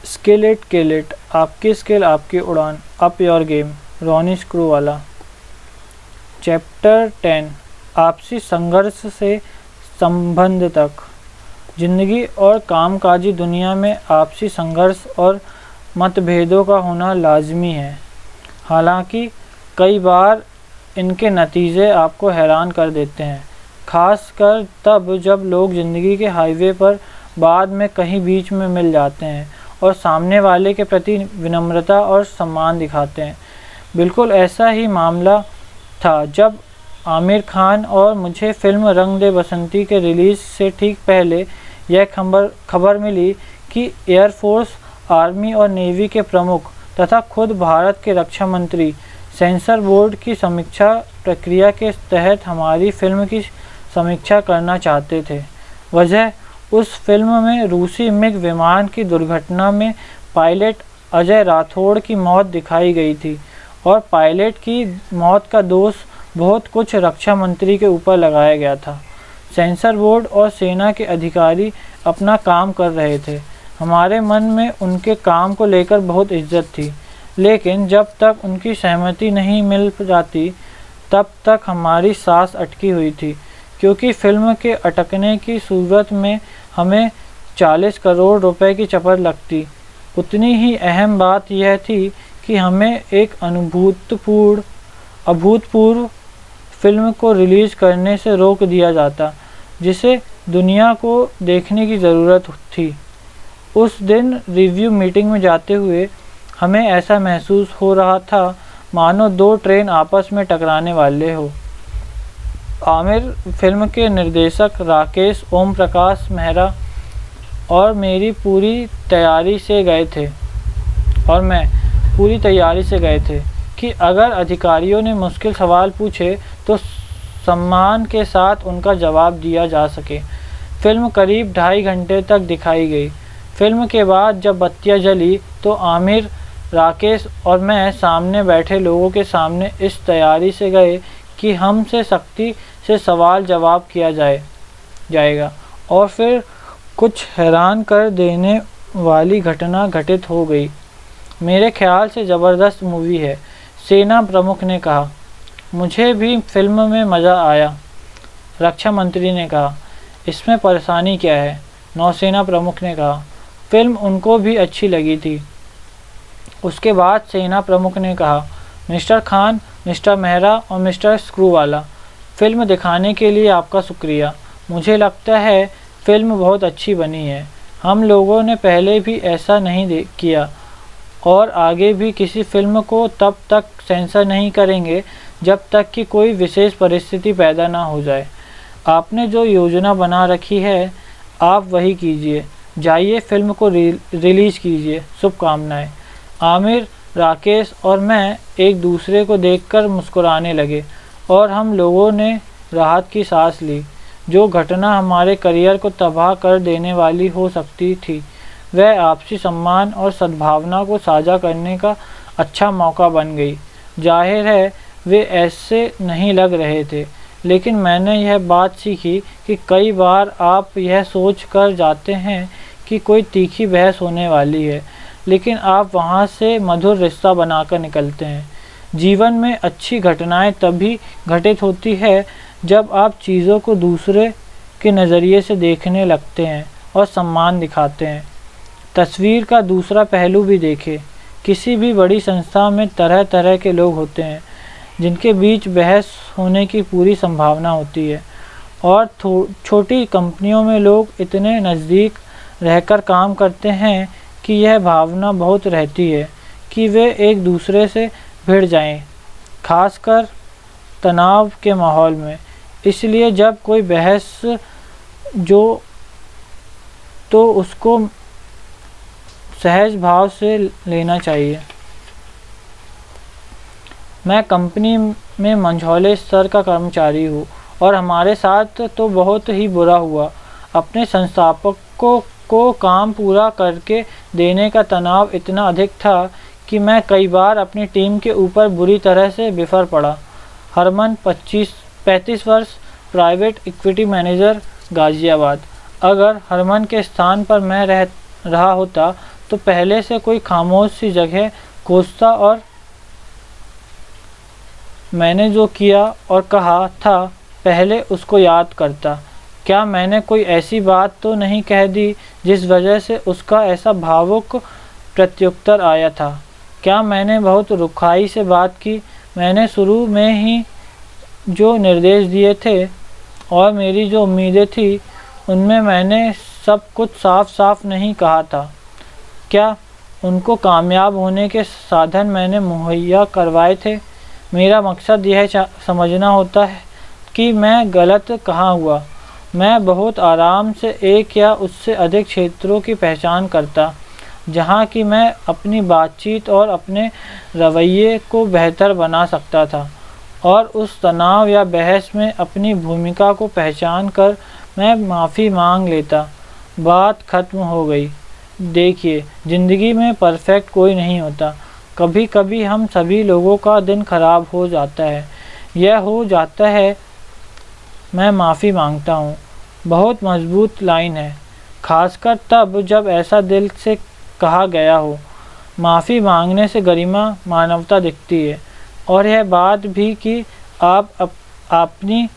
Skill it kill it, आपकी skill आपकी उड़ान, up your game, Ronnie Screwvala. Chapter 10, आपसी संघर्ष से संबंध तक। जिंदगी और कामकाजी दुनिया में आपसी संघर्ष और मतभेदों का होना लाजमी है। हालांकि कई बार इनके नतीजे आपको हैरान कर देते हैं, खासकर तब जब लोग ज़िंदगी के हाईवे पर बाद में कहीं बीच में मिल जाते हैं और सामने वाले के प्रति विनम्रता और सम्मान दिखाते हैं। बिल्कुल ऐसा ही मामला था जब आमिर खान और मुझे फिल्म रंग दे बसंती के रिलीज़ से ठीक पहले यह खबर मिली कि एयरफोर्स, आर्मी और नेवी के प्रमुख तथा खुद भारत के रक्षा मंत्री सेंसर बोर्ड की समीक्षा प्रक्रिया के तहत हमारी फिल्म की समीक्षा करना चाहते थे। वजह, उस फिल्म में रूसी मिग विमान की दुर्घटना में पायलट अजय राठौड़ की मौत दिखाई गई थी और पायलट की मौत का दोष बहुत कुछ रक्षा मंत्री के ऊपर लगाया गया था। सेंसर बोर्ड और सेना के अधिकारी अपना काम कर रहे थे। हमारे मन में उनके काम को लेकर बहुत इज्जत थी, लेकिन जब तक उनकी सहमति नहीं मिल जाती तब तक हमारी सांस अटकी हुई थी, क्योंकि फिल्म के अटकने की सूरत में हमें 40 करोड़ रुपए की चपत लगती। उतनी ही अहम बात यह थी कि हमें एक अभूतपूर्व फिल्म को रिलीज़ करने से रोक दिया जाता, जिसे दुनिया को देखने की ज़रूरत थी। उस दिन रिव्यू मीटिंग में जाते हुए हमें ऐसा महसूस हो रहा था मानो दो ट्रेन आपस में टकराने वाले हो। आमिर फिल्म के निर्देशक राकेश ओम प्रकाश मेहरा और मैं पूरी तैयारी से गए थे कि अगर अधिकारियों ने मुश्किल सवाल पूछे तो सम्मान के साथ उनका जवाब दिया जा सके। फिल्म करीब 2.5 घंटे तक दिखाई गई। फिल्म के बाद जब बत्तियां जली तो आमिर, राकेश और मैं सामने बैठे लोगों के सामने इस तैयारी से गए कि हमसे सख्ती से सवाल जवाब किया जाएगा और फिर कुछ हैरान कर देने वाली घटना घटित हो गई। मेरे ख्याल से ज़बरदस्त मूवी है, सेना प्रमुख ने कहा। मुझे भी फिल्म में मज़ा आया, रक्षा मंत्री ने कहा। इसमें परेशानी क्या है, नौसेना प्रमुख ने कहा। फिल्म उनको भी अच्छी लगी थी। उसके बाद सेना प्रमुख ने कहा, मिस्टर खान, मिस्टर मेहरा और मिस्टर स्क्रूवाला, फिल्म दिखाने के लिए आपका शुक्रिया। मुझे लगता है फिल्म बहुत अच्छी बनी है। हम लोगों ने पहले भी ऐसा नहीं किया और आगे भी किसी फिल्म को तब तक सेंसर नहीं करेंगे जब तक कि कोई विशेष परिस्थिति पैदा ना हो जाए। आपने जो योजना बना रखी है आप वही कीजिए। जाइए फिल्म को रिलीज़ कीजिए। शुभकामनाएं। आमिर, राकेश और मैं एक दूसरे को देखकर मुस्कुराने लगे और हम लोगों ने राहत की सांस ली। जो घटना हमारे करियर को तबाह कर देने वाली हो सकती थी, वह आपसी सम्मान और सद्भावना को साझा करने का अच्छा मौका बन गई। जाहिर है वे ऐसे नहीं लग रहे थे, लेकिन मैंने यह बात सीखी कि कई बार आप यह सोच कर जाते हैं कि कोई तीखी बहस होने वाली है, लेकिन आप वहाँ से मधुर रिश्ता बनाकर निकलते हैं। जीवन में अच्छी घटनाएं तभी घटित होती है जब आप चीज़ों को दूसरे के नज़रिए से देखने लगते हैं और सम्मान दिखाते हैं। तस्वीर का दूसरा पहलू भी देखें। किसी भी बड़ी संस्था में तरह तरह के लोग होते हैं जिनके बीच बहस होने की पूरी संभावना होती है, और छोटी कंपनियों में लोग इतने नज़दीक रहकर काम करते हैं कि यह भावना बहुत रहती है कि वे एक दूसरे से भिड़ जाएं, खासकर तनाव के माहौल में। इसलिए जब कोई बहस तो उसको सहज भाव से लेना चाहिए। मैं कंपनी में मंझौले स्तर का कर्मचारी हूँ और हमारे साथ तो बहुत ही बुरा हुआ। अपने संस्थापकों को काम पूरा करके देने का तनाव इतना अधिक था कि मैं कई बार अपनी टीम के ऊपर बुरी तरह से बिफर पड़ा। हरमन, 35 वर्ष, प्राइवेट इक्विटी मैनेजर, गाज़ियाबाद। अगर हरमन के स्थान पर मैं रहा होता तो पहले से कोई खामोश सी जगह खोजता और मैंने जो किया और कहा था पहले उसको याद करता। क्या मैंने कोई ऐसी बात तो नहीं कह दी जिस वजह से उसका ऐसा भावुक प्रत्युत्तर आया था? क्या मैंने बहुत रुखाई से बात की? मैंने शुरू में ही जो निर्देश दिए थे और मेरी जो उम्मीदें थी उनमें मैंने सब कुछ साफ साफ नहीं कहा था? क्या उनको कामयाब होने के साधन मैंने मुहैया करवाए थे? मेरा मकसद यह समझना होता है कि मैं गलत कहाँ हुआ। मैं बहुत आराम से एक या उससे अधिक क्षेत्रों की पहचान करता जहाँ कि मैं अपनी बातचीत और अपने रवैये को बेहतर बना सकता था, और उस तनाव या बहस में अपनी भूमिका को पहचान कर मैं माफ़ी मांग लेता। बात ख़त्म हो गई। देखिए, ज़िंदगी में परफेक्ट कोई नहीं होता। कभी कभी हम सभी लोगों का दिन खराब हो जाता है। यह हो जाता है, मैं माफ़ी मांगता हूँ। बहुत मजबूत लाइन है, खासकर तब जब ऐसा दिल से कहा गया हो। माफ़ी मांगने से गरिमा, मानवता दिखती है, और यह बात भी कि आप अपनी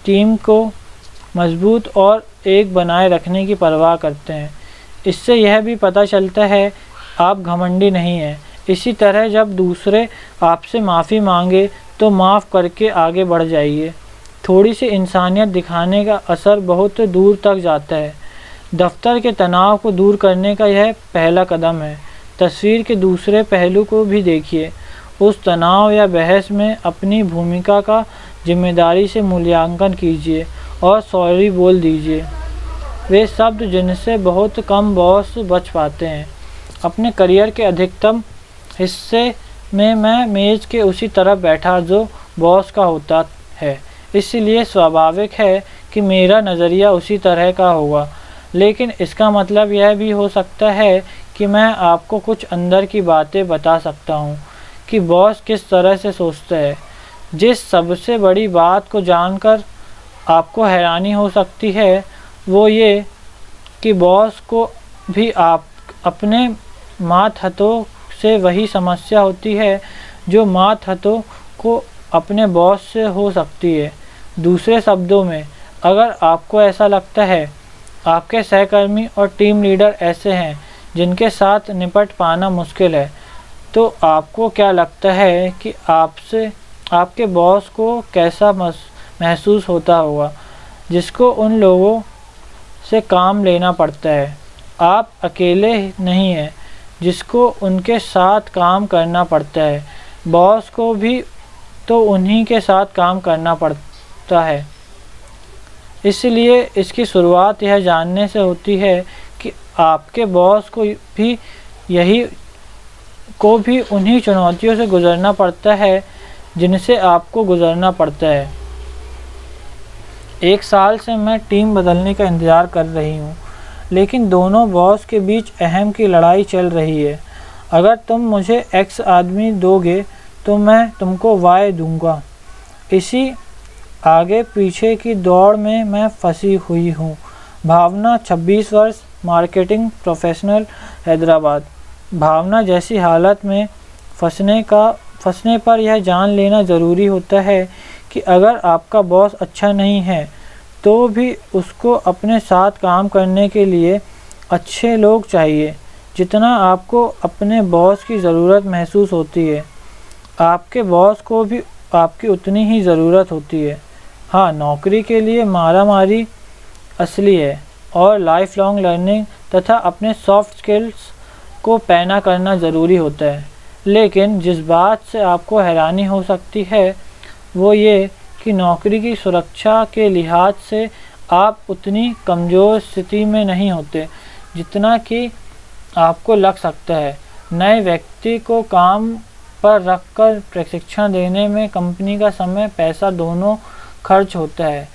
टीम को मजबूत और एक बनाए रखने की परवाह करते हैं। इससे यह भी पता चलता है आप घमंडी नहीं हैं। इसी तरह जब दूसरे आपसे माफ़ी मांगे तो माफ़ करके आगे बढ़ जाइए। थोड़ी सी इंसानियत दिखाने का असर बहुत दूर तक जाता है। दफ्तर के तनाव को दूर करने का यह पहला कदम है। तस्वीर के दूसरे पहलू को भी देखिए। उस तनाव या बहस में अपनी भूमिका का जिम्मेदारी से मूल्यांकन कीजिए और सॉरी बोल दीजिए। वे शब्द जिनसे बहुत कम बॉस बच पाते हैं। अपने करियर के अधिकतम हिस्से में मैं मेज़ के उसी तरफ बैठा जो बॉस का होता है, इसलिए स्वाभाविक है कि मेरा नज़रिया उसी तरह का होगा। लेकिन इसका मतलब यह भी हो सकता है कि मैं आपको कुछ अंदर की बातें बता सकता हूँ कि बॉस किस तरह से सोचता है। जिस सबसे बड़ी बात को जानकर आपको हैरानी हो सकती है वो ये कि बॉस को भी आप अपने मातहतों से वही समस्या होती है जो मातहतों को अपने बॉस से हो सकती है। दूसरे शब्दों में, अगर आपको ऐसा लगता है आपके सहकर्मी और टीम लीडर ऐसे हैं जिनके साथ निपट पाना मुश्किल है, तो आपको क्या लगता है कि आपके बॉस को कैसा महसूस होता होगा जिसको उन लोगों से काम लेना पड़ता है? आप अकेले नहीं हैं जिसको उनके साथ काम करना पड़ता है। बॉस को भी तो उन्हीं के साथ काम करना पड़ता है। इसलिए इसकी शुरुआत यह जानने से होती है कि आपके बॉस को भी उन्हीं चुनौतियों से गुजरना पड़ता है जिनसे आपको गुजरना पड़ता है। 1 साल से मैं टीम बदलने का इंतज़ार कर रही हूँ, लेकिन दोनों बॉस के बीच अहम की लड़ाई चल रही है। अगर तुम मुझे X आदमी दोगे तो मैं तुमको Y दूंगा। इसी आगे पीछे की दौड़ में मैं फंसी हुई हूँ। भावना, 26 वर्ष, मार्केटिंग प्रोफेशनल, हैदराबाद। भावना जैसी हालत में फंसने पर यह जान लेना ज़रूरी होता है कि अगर आपका बॉस अच्छा नहीं है तो भी उसको अपने साथ काम करने के लिए अच्छे लोग चाहिए। जितना आपको अपने बॉस की ज़रूरत महसूस होती है, आपके बॉस को भी आपकी उतनी ही ज़रूरत होती है। हाँ, नौकरी के लिए मारामारी असली है और लाइफ लॉन्ग लर्निंग तथा अपने सॉफ्ट स्किल्स को पैना करना ज़रूरी होता है। लेकिन जिस बात से आपको हैरानी हो सकती है वो ये कि नौकरी की सुरक्षा के लिहाज से आप उतनी कमज़ोर स्थिति में नहीं होते जितना कि आपको लग सकता है। नए व्यक्ति को काम पर रखकर प्रशिक्षण देने में कंपनी का समय, पैसा दोनों खर्च होता है।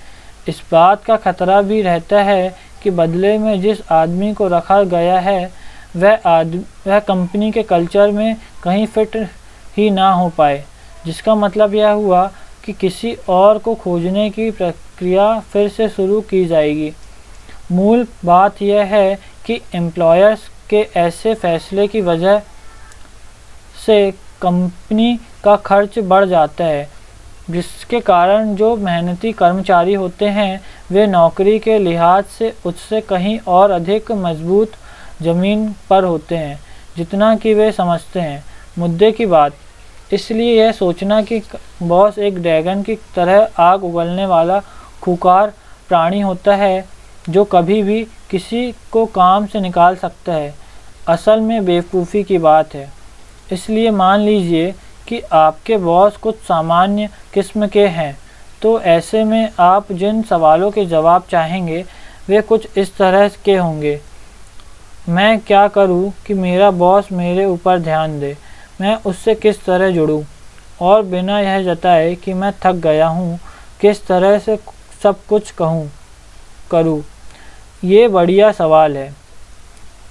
इस बात का खतरा भी रहता है कि बदले में जिस आदमी को रखा गया है वह कंपनी के कल्चर में कहीं फिट ही ना हो पाए, जिसका मतलब यह हुआ कि किसी और को खोजने की प्रक्रिया फिर से शुरू की जाएगी। मूल बात यह है कि एम्प्लॉयर्स के ऐसे फैसले की वजह से कंपनी का खर्च बढ़ जाता है, जिसके कारण जो मेहनती कर्मचारी होते हैं वे नौकरी के लिहाज से उससे कहीं और अधिक मजबूत ज़मीन पर होते हैं जितना कि वे समझते हैं। मुद्दे की बात इसलिए यह सोचना कि बॉस एक ड्रैगन की तरह आग उगलने वाला खूंखार प्राणी होता है जो कभी भी किसी को काम से निकाल सकता है, असल में बेवकूफ़ी की बात है। इसलिए मान लीजिए कि आपके बॉस कुछ सामान्य किस्म के हैं, तो ऐसे में आप जिन सवालों के जवाब चाहेंगे वे कुछ इस तरह के होंगे। मैं क्या करूं कि मेरा बॉस मेरे ऊपर ध्यान दे? मैं उससे किस तरह जुड़ूं? और बिना यह जताए कि मैं थक गया हूं, किस तरह से सब कुछ करूं? ये बढ़िया सवाल है।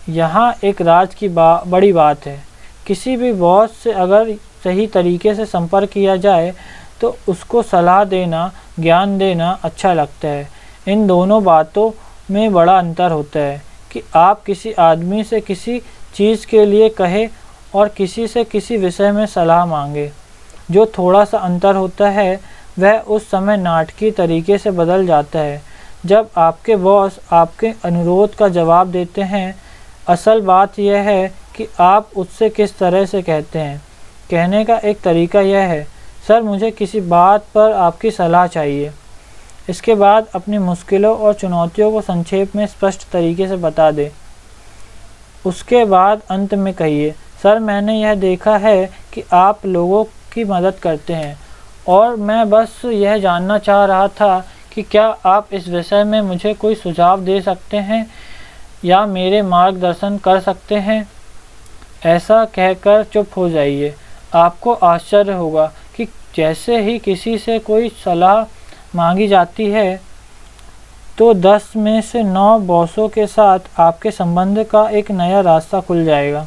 यहाँ एक राज की बड़ी बात है। किसी भी बॉस से अगर सही तरीके से संपर्क किया जाए तो उसको सलाह देना, ज्ञान देना अच्छा लगता है। इन दोनों बातों में बड़ा अंतर होता है कि आप किसी आदमी से किसी चीज़ के लिए कहे और किसी से किसी विषय में सलाह मांगे। जो थोड़ा सा अंतर होता है वह उस समय नाटकीय तरीके से बदल जाता है जब आपके बॉस आपके अनुरोध का जवाब देते हैं। असल बात यह है कि आप उससे किस तरह से कहते हैं। कहने का एक तरीका यह है, सर मुझे किसी बात पर आपकी सलाह चाहिए। इसके बाद अपनी मुश्किलों और चुनौतियों को संक्षेप में स्पष्ट तरीके से बता दें। उसके बाद अंत में कहिए, सर मैंने यह देखा है कि आप लोगों की मदद करते हैं और मैं बस यह जानना चाह रहा था कि क्या आप इस विषय में मुझे कोई सुझाव दे सकते हैं या मेरे मार्गदर्शन कर सकते हैं। ऐसा कहकर चुप हो जाइए। आपको आश्चर्य होगा कि जैसे ही किसी से कोई सलाह मांगी जाती है तो 10 में से 9 बॉसों के साथ आपके संबंध का एक नया रास्ता खुल जाएगा।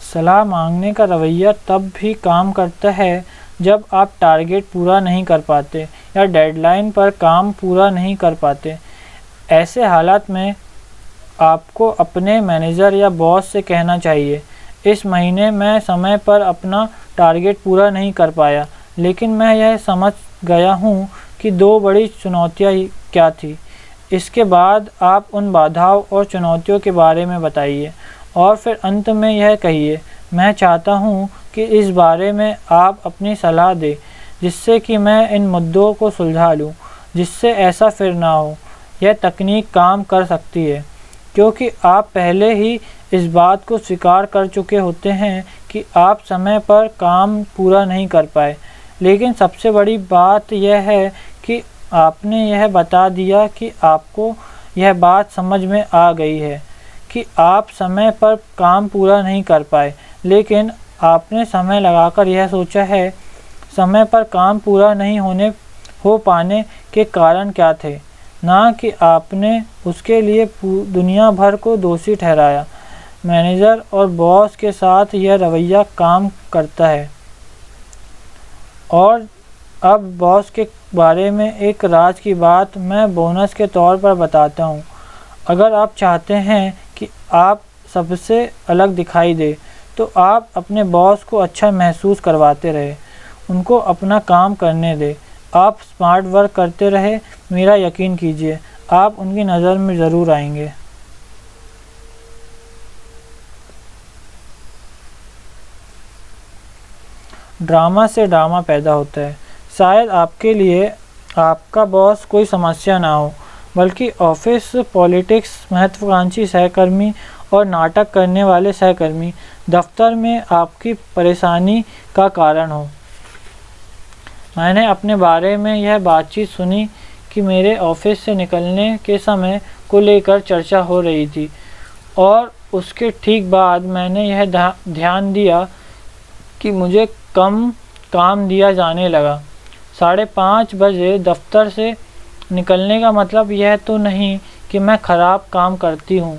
सलाह मांगने का रवैया तब भी काम करता है जब आप टारगेट पूरा नहीं कर पाते या डेडलाइन पर काम पूरा नहीं कर पाते। ऐसे हालात में आपको अपने मैनेजर या बॉस से कहना चाहिए, इस महीने मैं समय पर अपना टारगेट पूरा नहीं कर पाया, लेकिन मैं यह समझ गया हूँ कि 2 बड़ी चुनौतियाँ क्या थी। इसके बाद आप उन बाधाओं और चुनौतियों के बारे में बताइए और फिर अंत में यह कहिए, मैं चाहता हूँ कि इस बारे में आप अपनी सलाह दें जिससे कि मैं इन मुद्दों को सुलझा लूँ, जिससे ऐसा फिर ना हो। यह तकनीक काम कर सकती है क्योंकि आप पहले ही इस बात को स्वीकार कर चुके होते हैं कि आप समय पर काम पूरा नहीं कर पाए। लेकिन सबसे बड़ी बात यह है कि आपने यह बता दिया कि आपको यह बात समझ में आ गई है कि आप समय पर काम पूरा नहीं कर पाए, लेकिन आपने समय लगाकर यह सोचा है समय पर काम पूरा नहीं हो पाने के कारण क्या थे, ना कि आपने उसके लिए दुनिया भर को दोषी ठहराया। मैनेजर और बॉस के साथ यह रवैया काम करता है। और अब बॉस के बारे में एक राज की बात मैं बोनस के तौर पर बताता हूँ। अगर आप चाहते हैं कि आप सबसे अलग दिखाई दे तो आप अपने बॉस को अच्छा महसूस करवाते रहे, उनको अपना काम करने दें, आप स्मार्ट वर्क करते रहे। मेरा यकीन कीजिए आप उनकी नज़र में ज़रूर आएंगे। ड्रामा से ड्रामा पैदा होता है। शायद आपके लिए आपका बॉस कोई समस्या ना हो, बल्कि ऑफिस पॉलिटिक्स, महत्वाकांक्षी सहकर्मी और नाटक करने वाले सहकर्मी दफ्तर में आपकी परेशानी का कारण हो। मैंने अपने बारे में यह बातचीत सुनी कि मेरे ऑफिस से निकलने के समय को लेकर चर्चा हो रही थी और उसके ठीक बाद मैंने यह ध्यान दिया कि मुझे कम काम दिया जाने लगा। 5:30 बजे दफ्तर से निकलने का मतलब यह तो नहीं कि मैं ख़राब काम करती हूँ।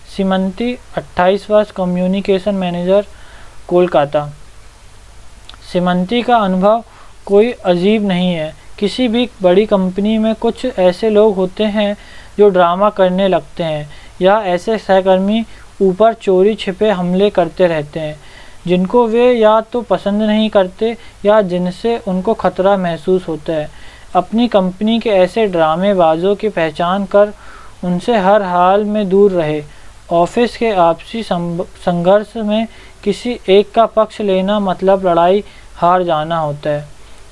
सीमंती, 28 वर्ष, कम्युनिकेशन मैनेजर, कोलकाता। सीमंती का अनुभव कोई अजीब नहीं है। किसी भी बड़ी कंपनी में कुछ ऐसे लोग होते हैं जो ड्रामा करने लगते हैं, या ऐसे सहकर्मी ऊपर चोरी छिपे हमले करते रहते हैं जिनको वे या तो पसंद नहीं करते या जिनसे उनको खतरा महसूस होता है। अपनी कंपनी के ऐसे ड्रामेबाजों की पहचान कर उनसे हर हाल में दूर रहे। ऑफिस के आपसी संघर्ष में किसी एक का पक्ष लेना मतलब लड़ाई हार जाना होता है।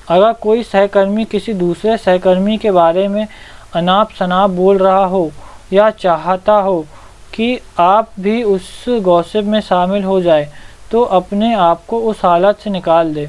अगर कोई सहकर्मी किसी दूसरे सहकर्मी के बारे में अनाप शनाप बोल रहा हो या चाहता हो कि आप भी उस गॉसिप में शामिल हो जाए, तो अपने आप को उस हालत से निकाल दे।